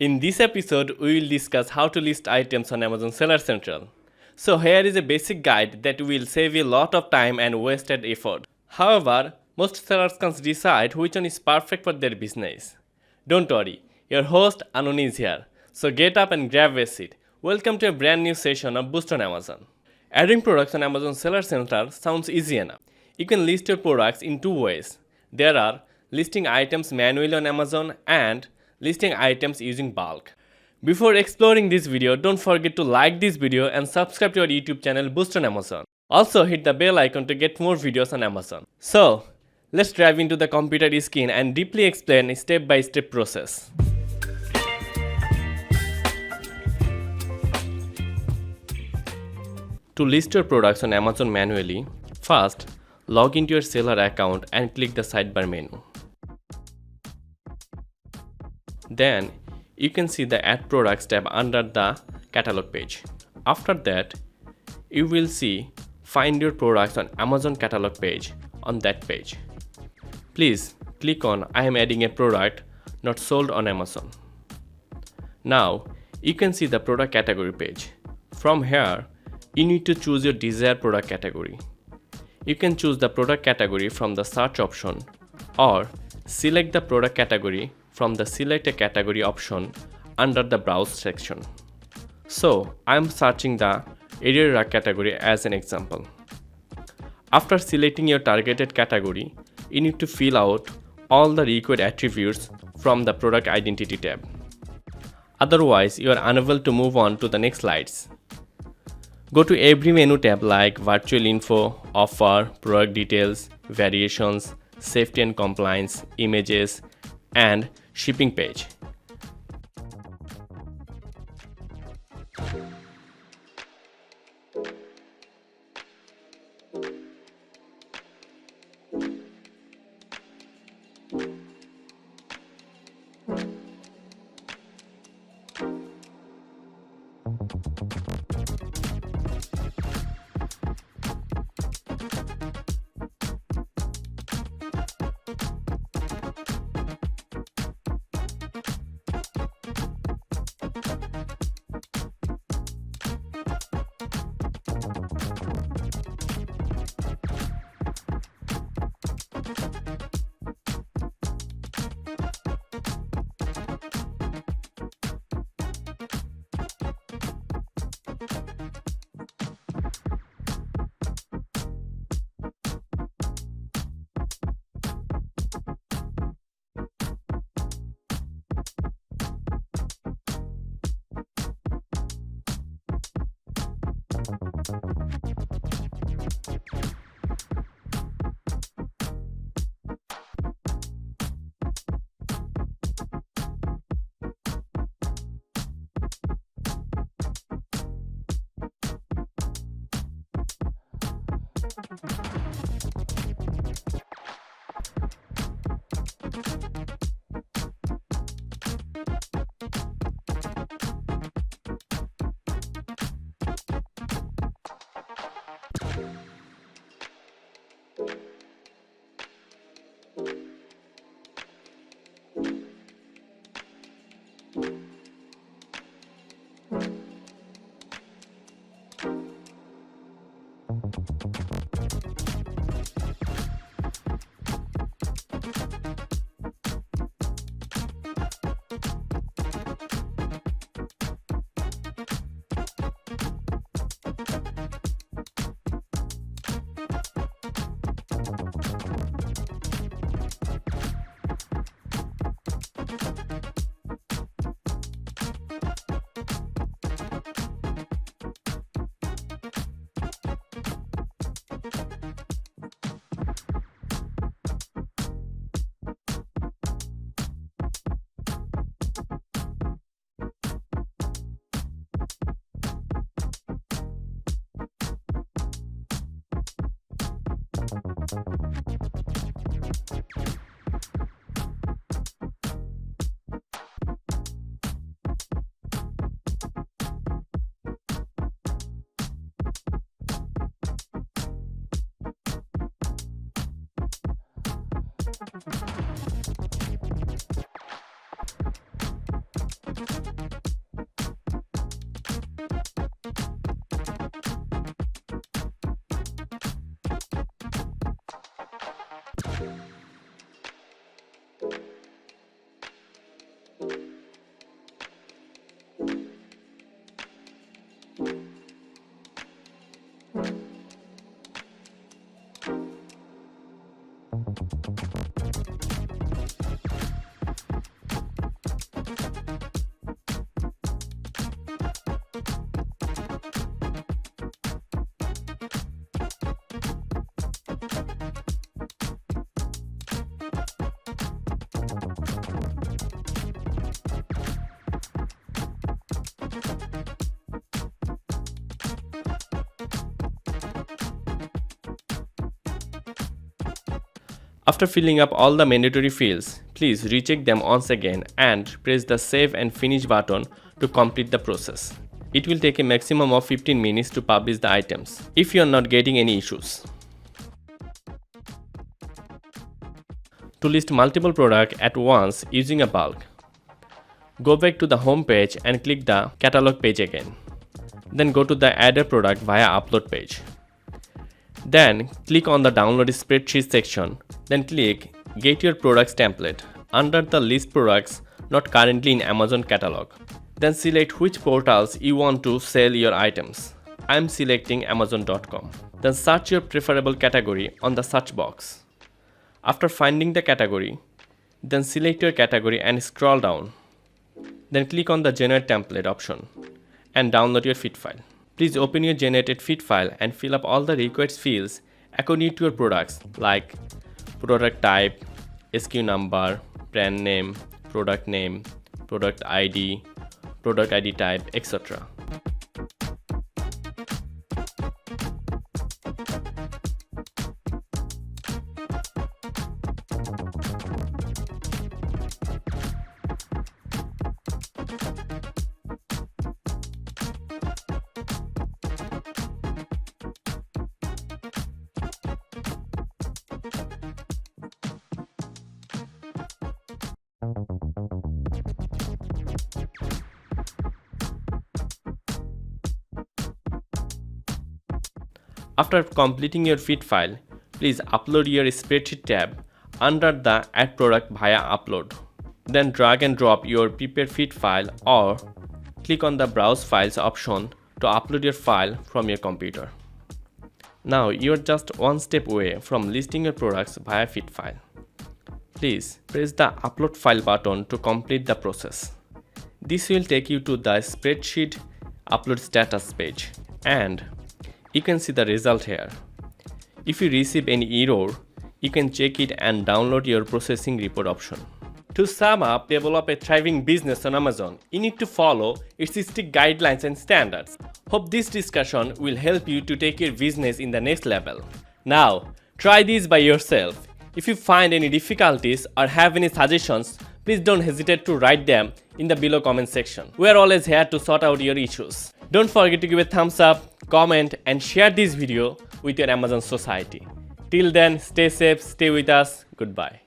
In this episode, we will discuss how to list items on Amazon Seller Central. So here is a basic guide that will save you a lot of time and wasted effort. However, most sellers can't decide which one is perfect for their business. Don't worry, your host Anoni is here. So get up and grab a seat. Welcome to a brand new session of Boost on Amazon. Adding products on Amazon Seller Central sounds easy enough. You can list your products in two ways. There are listing items manually on Amazon and listing items using bulk. Before exploring this video, don't forget to like this video and subscribe to our YouTube channel Boost on Amazon. Also hit the bell icon to get more videos on Amazon. So, let's dive into the computer screen and deeply explain a step-by-step process. To list your products on Amazon manually, first, log into your seller account and click the sidebar menu. Then, you can see the Add Products tab under the Catalog page. After that, you will see Find Your Products on Amazon Catalog page on that page. Please click on I am adding a product not sold on Amazon. Now, you can see the product category page. From here, you need to choose your desired product category. You can choose the product category from the search option or select the product category from the Select a Category option under the Browse section. So, I am searching the area rug category as an example. After selecting your targeted category, you need to fill out all the required attributes from the Product Identity tab. Otherwise, you are unable to move on to the next slides. Go to every menu tab like Virtual Info, Offer, Product Details, Variations, Safety and Compliance, Images, and Shipping page. After filling up all the mandatory fields, please recheck them once again and press the Save and Finish button to complete the process. It will take a maximum of 15 minutes to publish the items if you are not getting any issues. To list multiple products at once using a bulk, go back to the home page and click the catalog page again. Then go to the Add a Product via Upload page. Then click on the Download Spreadsheet section. Then click Get Your Products template under the List Products not currently in Amazon catalog. Then select which portals you want to sell your items. I am selecting Amazon.com. Then search your preferable category on the search box. After finding the category, then select your category and scroll down. Then click on the Generate Template option and download your feed file. Please open your generated feed file and fill up all the required fields according to your products like product type, SKU number, brand name, product ID type, etc. After completing your feed file, please upload your spreadsheet tab under the Add Product via Upload. Then drag and drop your prepared feed file or click on the Browse Files option to upload your file from your computer. Now you are just one step away from listing your products via feed file. Please press the Upload File button to complete the process. This will take you to the spreadsheet upload status page and you can see the result here. If you receive any error, you can check it and download your processing report option. To sum up, develop a thriving business on Amazon, you need to follow its strict guidelines and standards. Hope this discussion will help you to take your business in the next level. Now, try this by yourself. If you find any difficulties or have any suggestions, please don't hesitate to write them in the below comment section. We are always here to sort out your issues. Don't forget to give a thumbs up, comment and share this video with your Amazon society. Till then, stay safe, stay with us, goodbye.